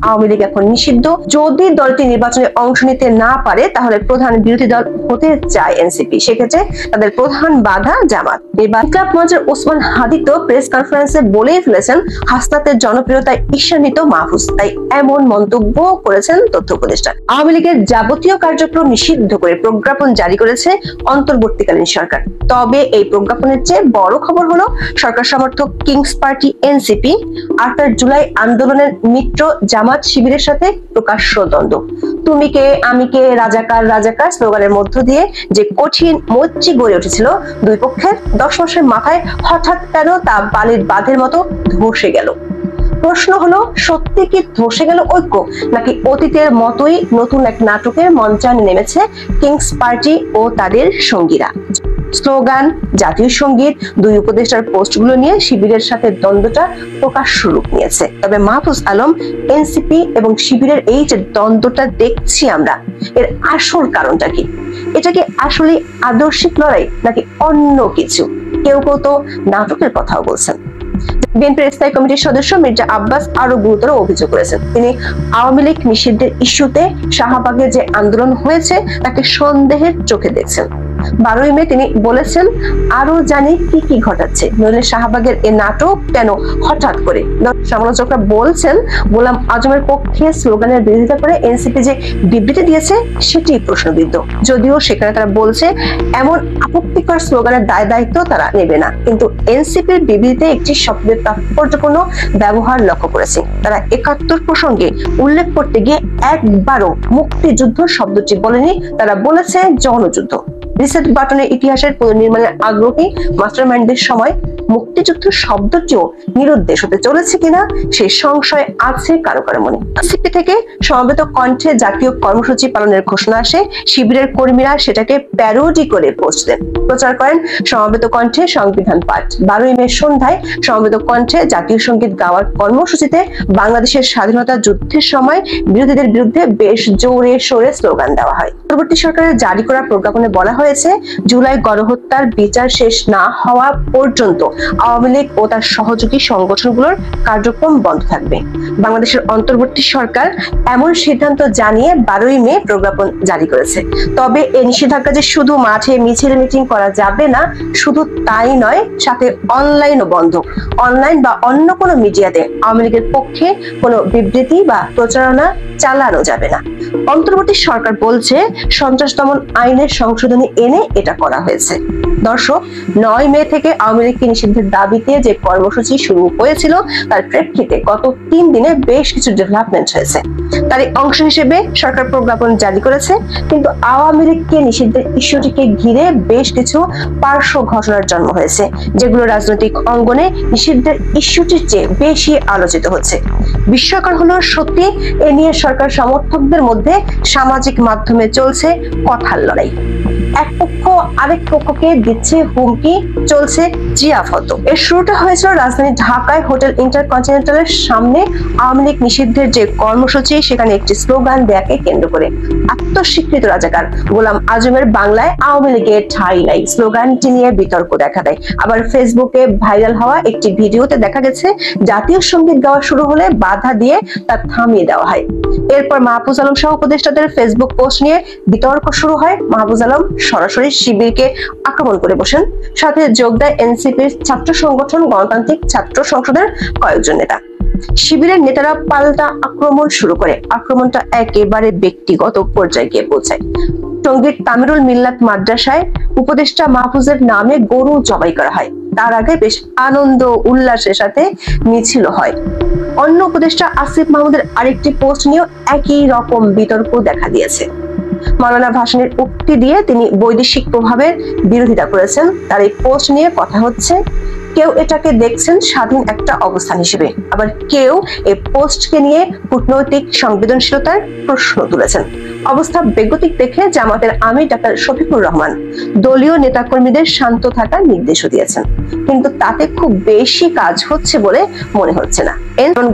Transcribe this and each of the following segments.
আওয়ামী লীগ এখন নিষিদ্ধ। যদি দলটি নির্বাচনে অংশ নিতে না পারে তাহলে প্রধান বিরোধী দল হতে চায় এনসিপি, সেক্ষেত্রে তাদের প্রধান বাধা জামাত। ইনকিলাব মঞ্চের ওসমান হাদি তো প্রেস কনফারেন্সে বলেই ফেলেছেন হাসনাতের জনপ্রিয়তায় ঈর্ষান্বিত মাহফুজ, তাই এমন মন্তব্য করেছেন তথ্য উপদেষ্টা। আওয়ামী লীগের যাবতীয় কার্যক্রম নিষিদ্ধ করে প্রজ্ঞাপন জারি করেছে অন্তর্বর্তীকালীন সরকার। তবে এই প্রজ্ঞাপনের চেয়ে বড় খবর হলো সরকার সমর্থক কিংস পার্টি এনসিপি 8 জুলাই আন্দোলনের মিত্র জামাত শিবিরের সাথে প্রকাশ্য দ্বন্দ্ব। তুমি কে আমি কে রাজাকার রাজাকার স্লোগানের মধ্য দিয়ে যে কঠিন মৈত্রী গড়ে উঠেছিল দুই পক্ষের, 10 মাসের মাথায় হঠাৎ কেন তা বালির বাঁধের মতো ধসে গেল। প্রশ্ন হলো, সত্যি কি ধসে গেল ঐক্য, নাকি অতীতের মতোই নতুন এক নাটকের মঞ্চায়নে নেমেছে কিংস পার্টি ও তাদের সঙ্গীরা? স্লোগান, জাতীয় সঙ্গীত, দুই উপদেষ্টার পোস্টগুলো নিয়ে শিবিরের সাথে দ্বন্দ্বটা প্রকাশ্য রূপ নিয়েছে। তবে মাহফুজ আলম, এনসিপি এবং শিবিরের এই যে দ্বন্দ্বটা দেখছি আমরা, এর আসল কারণটা কি? এটা কি আসলে আদর্শিক লড়াই নাকি অন্য কিছু? কেউ কেউ তো নাটকের কথাও বলছেন। বিএনপির স্থায়ী কমিটির সদস্য মির্জা আব্বাস আরো গুরুতর অভিযোগ করেছেন। তিনি আওয়ামী লীগ নিষিদ্ধের ইস্যুতে শাহবাগে যে আন্দোলন হয়েছে তাকে সন্দেহের চোখে দেখছেন। 12 মে তিনি বলেছেন, আরো জানি কি কি ঘটাচ্ছে, নইলে শাহবাগের এ নাটক কেন হঠাৎ করে? সমালোচকরা বলছেন গোলাম আজমের পক্ষে স্লোগানের বিরোধিতা করে এনসিপি যে বিবৃতি দিয়েছে সেটি প্রশ্নবিদ্ধ, যদিও সেখানে তারা বলছে এমন আপত্তিকর স্লোগানের দায় দায়িত্ব তারা নেবে না। কিন্তু এনসিপির বিবৃতিতে একটি শব্দের তাৎপর্যপূর্ণ ব্যবহার লক্ষ্য করেছে। তারা 71 প্রসঙ্গে উল্লেখ করতে গিয়ে একবারও মুক্তিযুদ্ধ শব্দটি বলেনি, তারা বলেছে জনযুদ্ধ। রিসেট বাটনের ইতিহাসের পুনর্নির্মাণের আগ্রহী মাস্টারমাইন্ডদের সময় মুক্তিযুদ্ধ শব্দটিও নিরুদ্দেশ হতে চলেছে কিনা সেই সংশয় আছে কারো কারো মনে। এনসিপি থেকে সমবেত কণ্ঠে জাতীয় কর্মসূচি পালনের ঘোষণা আসে, শিবিরের কর্মীরা সেটাকে প্যারোডি করে পোস্ট দেন, প্রচার করেন সমবেত কণ্ঠে সংবিধান পাঠ। 12 মে সন্ধ্যায় সমবেত কণ্ঠে জাতীয় সঙ্গীত গাওয়ার কর্মসূচিতে বাংলাদেশের স্বাধীনতা যুদ্ধের সময় বিরোধীদের বিরুদ্ধে বেশ জোরে সোরে স্লোগান দেওয়া হয়। পরবর্তী সরকারের জারি করা প্রজ্ঞাপনে বলা হয়েছে, জুলাই গণহত্যার বিচার শেষ না হওয়া পর্যন্ত আওয়ামী লীগ ও তার সহযোগী সংগঠনগুলোর কার্যক্রম বন্ধ থাকবে। বাংলাদেশের অন্তর্বর্তী সরকার এমন সিদ্ধান্ত জানিয়ে 12 মে প্রজ্ঞাপন জারি করেছে। তবে এই নিষেধাজ্ঞা যে শুধু মাঠে মিছিল মিটিং করা যাবে না, শুধু তাই নয়, সাথে অনলাইনও বন্ধ। অনলাইন বা অন্য কোনো মিডিয়াতে আওয়ামী লীগের পক্ষে কোনো বিবৃতি বা প্রচারণা চালানো যাবে না। অন্তর্বর্তী সরকার বলছে সন্ত্রাস দমন আইনের সংশোধনী এনে এটা করা হয়েছে। দর্শক, 9 মে থেকে আওয়ামী লীগকে নিষিদ্ধের দাবিতে যে কর্মসূচি শুরু হয়েছিল তার প্রেক্ষিতে গত 3 দিনে বেশ কিছু ডেভেলপমেন্ট হয়েছে। তারই অংশ হিসেবে সরকার প্রজ্ঞাপন জারি করেছে, কিন্তু আওয়ামী লীগকে নিষিদ্ধের ইস্যুটিকে ঘিরে বেশ কিছু পার্শ্ব ঘটনার জন্ম হয়েছে, যেগুলো রাজনৈতিক অঙ্গনে নিষিদ্ধের ইস্যুটির চেয়ে বেশি আলোচিত হচ্ছে। বিস্ময়কর হলো, সত্যি এ নিয়ে সরকার সমর্থকদের মধ্যে সামাজিক মাধ্যমে চলছে কথার লড়াই। এক পক্ষ আরেক পক্ষকে দিচ্ছে হুমকি, চলছে জিয়াফত। এর শুরুটা হয়েছিল রাজধানী ঢাকায় হোটেল ইন্টারকন্টিনেন্টালের সামনে আওয়ামী লীগ নিষিদ্ধের যে কর্মসূচি, সেখানে একটি স্লোগান দেয়াকে কেন্দ্র করে আত্মস্বীকৃত রাজাকার গোলাম আজমের বাংলায় আওয়ামী লীগের ঠাঁই নাই স্লোগানটি নিয়ে বিতর্ক দেখা দেয়। আবার ফেসবুকে ভাইরাল হওয়া একটি ভিডিওতে দেখা গেছে জাতীয় সঙ্গীত গাওয়া শুরু হলে বাধা দিয়ে তা থামিয়ে দেওয়া হয়। এরপর মাহফুজ আলম সহ উপদেষ্টাদের ফেসবুক পোস্ট নিয়ে বিতর্ক শুরু হয়। মাহফুজ আলম সরাসরি শিবিরকে আক্রমণ করে বসেন, সাথে যোগ দেয় এনসিপির ছাত্র সংগঠন গণতান্ত্রিক ছাত্র সংসদের কয়েকজন নেতা। শিবিরের নেতারা পাল্টা আক্রমণ শুরু করে, আক্রমণটা একেবারে ব্যক্তিগত পর্যায়ে গিয়ে পৌঁছায়। টঙ্গীর তামিরুল মিল্লাত মাদ্রাসায় উপদেষ্টা মাহফুজের নামে গরু জবাই করা হয়। তার আগে বেশ আনন্দ উল্লাসের সাথে মিছিল হয়। অন্য উপদেষ্টা আসিফ মাহমুদের আরেকটি পোস্ট নিয়েও একই রকম বিতর্ক দেখা দিয়েছে। মাওলানা ভাসানীর উক্তি দিয়ে তিনি বৈদেশিক প্রভাবের বিরোধিতা করেছেন। তার এই পোস্ট নিয়ে কথা হচ্ছে, কেউ এটাকে দেখছেন স্বাধীন একটা অবস্থান হিসেবে, আবার কেউ এই পোস্টকে নিয়ে কূটনৈতিক সংবেদনশীলতার প্রশ্ন তুলেছেন। অবস্থা বেগতিক দেখে জামাতের আমির ডাক্তার শফিকুর রহমান দলীয় নেতাকর্মীদের শান্ত থাকার নির্দেশও দিয়েছেন, কিন্তু তাতে খুব বেশি কাজ হচ্ছে বলে মনে হচ্ছে না।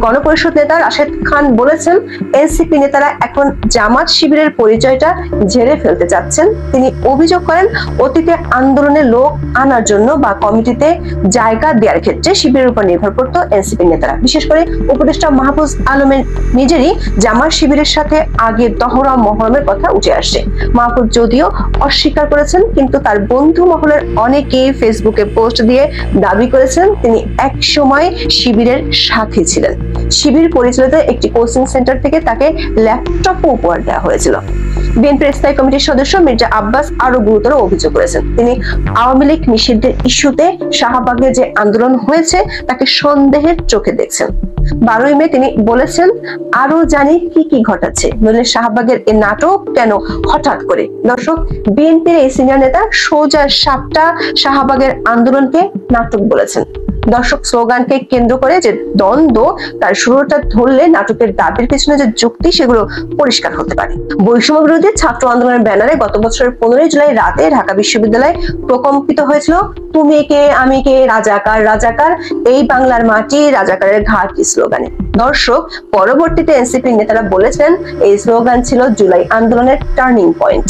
গণপরিষদ নেতা রাশেদ খান বলেছেন, এনসিপি নেতারা এখন জামাত শিবিরের পরিচয়টা ঝেড়ে ফেলতে চাচ্ছেন। তিনি অভিযোগ করেন, অতীতে আন্দোলনে লোক আনার জন্য বা কমিটিতে জায়গা জায়গা দেওয়ার ক্ষেত্রে শিবিরের উপর নির্ভর করত এনসিপি নেতারা। বিশেষ করে উপদেষ্টা মাহফুজ আলমের নিজেরই জামাত শিবিরের সাথে আগে দহরম মহরমের কথা উঠে আসছে। মাহফুজ যদিও অস্বীকার করেছেন, কিন্তু তার বন্ধু মহলের অনেকেই ফেসবুকে পোস্ট দিয়ে দাবি করেছেন তিনি এক সময় শিবিরের সাথী ছিলেন। শিবির পরিচালিত একটি কোচিং সেন্টার থেকে তাকে ল্যাপটপও উপহার দেওয়া হয়েছিল। বিএনপির স্থায়ী কমিটির সদস্য মির্জা আব্বাস আরো গুরুতর অভিযোগ করেছেন, তিনি আওয়ামী লীগ নিষিদ্ধের ইস্যুতে শাহবাগে যে আন্দোলন হয়েছে তাকে সন্দেহের চোখে দেখছেন। 12ই মে তিনি বলেছেন, আরো জানি কি কি ঘটাচ্ছে, নইলে শাহবাগের এই নাটক কেন হঠাৎ করে। দর্শক, বিএনপির এই সিনিয়র নেতা সোজা সাপটা শাহবাগের আন্দোলনকে নাটক বলেছেন। দর্শক, স্লোগানকে কেন্দ্র করে যে দ্বন্দ্ব তার শুরুটা ধরলে নাটকের দাবির পেছনে যে যুক্তি সেগুলো পরিষ্কার হতে পারে। বৈষম্য বিরোধী ছাত্র আন্দোলনের ব্যানারে গত বছরের 15 জুলাই রাতে ঢাকা বিশ্ববিদ্যালয় প্রকম্পিত হয়েছিল তুমি কে আমি কে, রাজাকার রাজাকার, এই বাংলার মাটি রাজাকারের ঘাট স্লোগানে। দর্শক, পরবর্তীতে এনসিপি নেতারা বলেছেন এই স্লোগান ছিল জুলাই আন্দোলনের turning point.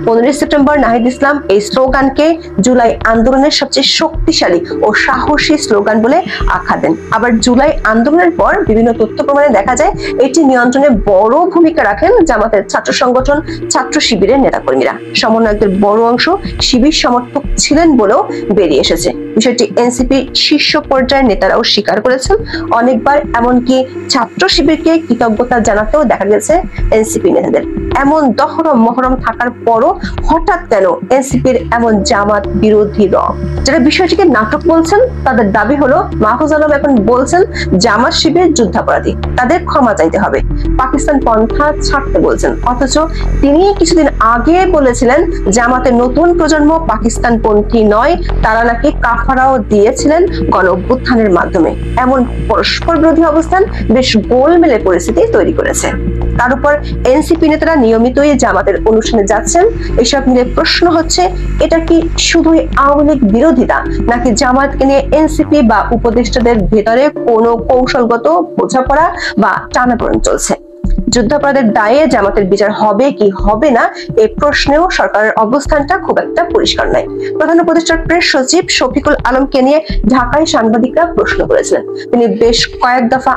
15 September Nahid Islam এই স্লোগানকে জুলাই আন্দোলনের সবচেয়ে শক্তিশালী ও সাহসী স্লোগান বলে আখ্যা দেন। আবার জুলাই আন্দোলনের পর বিভিন্ন তথ্য প্রমাণে দেখা যায় এটি নিয়ন্ত্রণে বড় ভূমিকা রাখেন জামাতের ছাত্র সংগঠন ছাত্র শিবিরের নেতাকর্মীরা। সমন্বয়কদের বড় অংশ শিবির সমর্থক ছিলেন বলেও বেরিয়ে এসেছে। বিষয়টি এনসিপি শীর্ষ পর্যায়ের নেতারাও স্বীকার করেছেন। অনেকবার এমনকি ছাত্র শিবিরকে কৃতজ্ঞতা জানাতেও দেখা গেছে এনসিপি নেতাদের। এমন দহরম মহরম থাকার পরও হঠাৎ কেন এনসিপির এমন জামাত বিরোধী রব? যারা বিষয়টিকে নাটক বলছেন তাদের দাবি হলো মাহফুজ আলম এখন বলছেন জামাত শিবির যুদ্ধাপরাধী, তাদের ক্ষমা চাইতে হবে, পাকিস্তান পন্থা ছাড়তে বলছেন। অথচ তিনি কিছুদিন আগে বলেছিলেন জামাতের নতুন প্রজন্ম পাকিস্তান পন্থী নয়, তারা নাকি কাফারাও দিয়েছিলেন গণ অভ্যুত্থানের মাধ্যমে। এমন পরস্পর বিরোধী অবস্থান বেশ গোলমেলে পরিস্থিতি তৈরি করেছে। তার উপর এনসিপি নেতারা নিয়মিতই জামাতের অনুষ্ঠানে যাচ্ছেন। এসব নিয়ে প্রশ্ন হচ্ছে, এটা কি শুধুই আওয়ামী লীগ বিরোধিতা, নাকি জামাতকে নিয়ে এনসিপি বা উপদেষ্টাদের ভেতরে কোনো কৌশলগত বোঝাপড়া বা টানাপোড়েন চলছে? যুদ্ধাপরাধের দায়ে জামাতের বিচার হবে কি হবে না এই প্রশ্নেও সরকারের অবস্থানটা খুব একটা পরিষ্কার নয়। প্রধান উপদেষ্টার প্রেস সচিব শফিকুল আলমকে নিয়ে ঢাকায় সাংবাদিকরা প্রশ্ন করেছিলেন। তিনি বেশ কয়েক দফা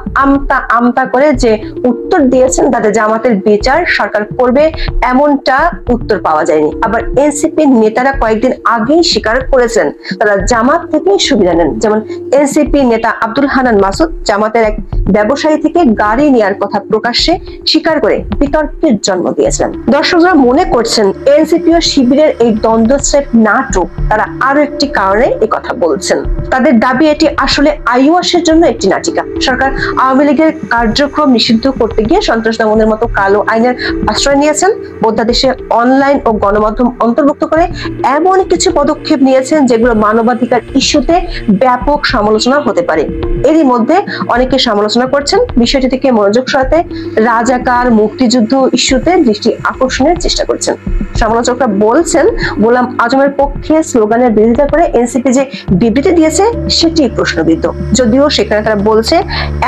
আমতা করে যে উত্তর দিয়েছেন তাতে জামাতের বিচার সরকার করবে এমনটা উত্তর পাওয়া যায়নি। আবার এনসিপি নেতারা কয়েকদিন আগেই স্বীকার করেছেন তারা জামাত থেকে সুবিধা নেন। যেমন এনসিপি নেতা আব্দুল হান্নান মাসুদ জামাতের এক ব্যবসায়ী থেকে গাড়ি নেওয়ার কথা প্রকাশ্যে স্বীকার করে বিতর্কের জন্ম দিয়েছিলেন। দর্শকরা মনে করছেন এনসিপি ও শিবিরের এই দ্বন্দ্বস্রেফ নাটক। তারা আরো একটি কারণে এই কথা বলছেন। তাদের দাবি এটি আসলে আইওয়াসের জন্য একটি নাটিকা। সরকার আওয়ামী লীগের কার্যক্রম নিষিদ্ধ করতে গিয়ে সন্ত্রাস দমনের মতো কালো আইনের আশ্রয় নিয়েছেন, অধ্যাদেশে অনলাইন ও গণমাধ্যম অন্তর্ভুক্ত করে এমন কিছু পদক্ষেপ নিয়েছেন যেগুলো মানবাধিকার ইস্যুতে ব্যাপক সমালোচনা হতে পারে। এরই মধ্যে অনেকে সমালোচনা করছেন বিষয়টি থেকে মনোযোগ সরাতে রাজাকার মুক্তিযুদ্ধ ইস্যুতে দৃষ্টি আকর্ষণের চেষ্টা করছেন। সমালোচকরা বলছেন গোলাম আজমের পক্ষে স্লোগানের বিরোধিতা করে এনসিপি যে বিবৃতি দিয়েছে সেটি প্রশ্নবিদ্ধ। যদিও সেখানে তারা বলছে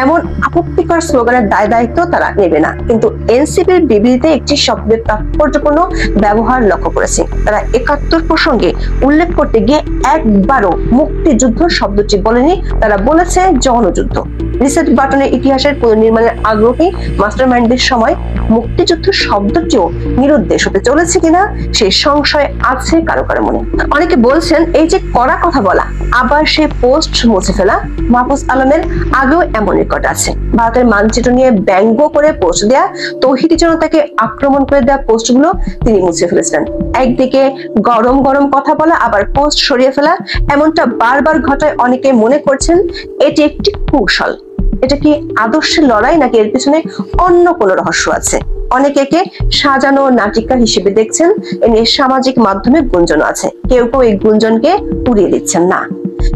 এমন আপত্তিকর স্লোগানের দায় দায়িত্ব তারা নেবে না, কিন্তু এনসিপির বিবৃতিতে একটি শব্দের তাৎপর্যপূর্ণ ব্যবহার লক্ষ্য করেছে। তারা ৭১ প্রসঙ্গে উল্লেখ করতে গিয়ে একবারও মুক্তিযুদ্ধ শব্দটি বলেনি, তারা বলেছে জনযুদ্ধ। রিসেট বাটনের ইতিহাসের পুনর্নির্মাণের আগ্রহী মাস্টারমাইন্ডদের সময় মুক্তিযুদ্ধ শব্দটিও নিরুদ্দেশ হতে চলেছে কিনা সেই সংশয় আছে কারো কারো মনে। অনেকে বলছেন এই যে কড়া কথা বলা আবার সে পোস্ট মুছে ফেলা, মাহফুজ আলমের আগেও এমন রেকর্ড আছে। ভারতের মানচিত্র নিয়ে ব্যঙ্গ করে পোস্ট দেয়া, তৌহিদি জনতাকে আক্রমণ করে দেওয়া পোস্টগুলো তিনি মুছে ফেলেছিলেন। একদিকে গরম গরম কথা বলা আবার পোস্ট সরিয়ে ফেলা, এমনটা বারবার ঘটায় অনেকে মনে করছেন এটি একটি কৌশল। এটা কি আদর্শের লড়াই, নাকি এর পিছনে অন্য কোনো রহস্য আছে? অনেকে একে সাজানো নাটিকা হিসেবে দেখছেন। এ নিয়ে সামাজিক মাধ্যমে গুঞ্জন আছে, কেউ কেউ এই গুঞ্জনকে উড়িয়ে দিচ্ছেন না।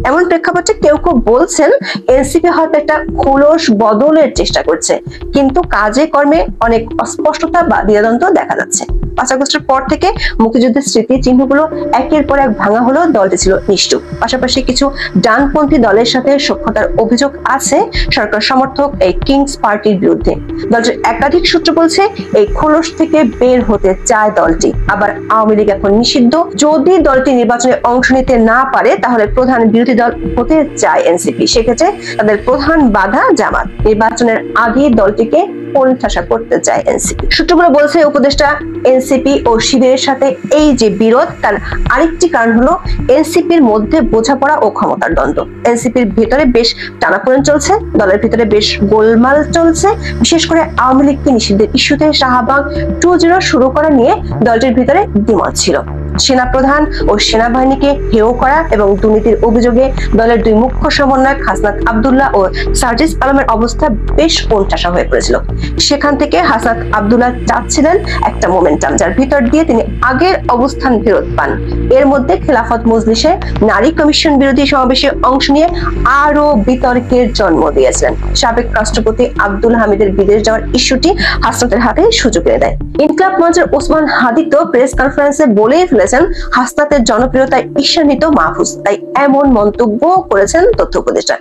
এমন প্রেক্ষাপটে কেউ কেউ বলছেন এনসিপি হয়তো একটা খোলস বদলের চেষ্টা করছে, কিন্তু কাজে কর্মে অনেক অস্পষ্টতা বা দ্বিধাদ্বন্দ্ব দেখা যাচ্ছে। 5 আগস্টের পর থেকে মুক্তিযুদ্ধের স্মৃতি চিহ্নগুলো একের পর এক ভাঙা হলো, দলটি ছিল নিশ্চুপ। পাশাপাশি কিছু ডানপন্থী দলের সাথে সখ্যতার অভিযোগ আছে সরকার সমর্থক এই কিংস পার্টির বিরুদ্ধে। দলটির একাধিক সূত্র বলছে এই খোলস থেকে বের হতে চায় দলটি। আবার আওয়ামী লীগ এখন নিষিদ্ধ। যদি দলটি নির্বাচনে অংশ নিতে না পারে তাহলে প্রধান বিরোধী দল হতে চায় এনসিপি। সেক্ষেত্রে তাদের প্রধান বাধা জামাত। নির্বাচনের আগে দলটিকে কোণঠাসা করতে চায় এনসিপি। সূত্রগুলো বলছে উপদেষ্টা এনসিপি ও শিবিরের সাথে এই যে বিরোধ, তার আরেকটি কারণ হলো এনসিপির মধ্যে বোঝাপড়া ও ক্ষমতার দ্বন্দ্ব। এনসিপির ভিতরে বেশ টানাপোড়েন চলছে, দলের ভিতরে বেশ গোলমাল চলছে। বিশেষ করে আওয়ামী লীগকে নিষিদ্ধের ইস্যুতে শাহবাগ 2.0 শুরু করা নিয়ে দলটির ভিতরে দ্বিমত ছিল। সেনাপ্রধান ও সেনাবাহিনীকে হেয় করা এবং দুর্নীতির অভিযোগে দলের দুই মুখ্য সমন্বয়ক হাসনাত আব্দুল্লাহ ও সার্জিস আলমের অবস্থা বেশ কোণঠাসা হয়ে পড়েছিল। সেখান থেকে হাসনাত আব্দুল্লাহ চাচ্ছিলেন একটা মোমেন্টাম, যার ভিতর দিয়ে তিনি আগের অবস্থান ফেরত পান। এর মধ্যে খেলাফত মজলিসে নারী কমিশন বিরোধী সমাবেশে অংশ নিয়ে আরো বিতর্কের জন্ম দিয়েছিলেন। সাবেক রাষ্ট্রপতি আব্দুল হামিদের বিদেশ যাওয়ার ইস্যুটি হাসনাতের হাতে সুযোগ এনে দেয়। ইনকিলাব মঞ্চের ওসমান হাদি তো প্রেস কনফারেন্সে বলেই ফেলেছেন হাসনাতের জনপ্রিয়তায় ঈর্ষান্বিত মাহফুজ, তাই এমন মন্তব্য করেছেন তথ্য উপদেষ্টা।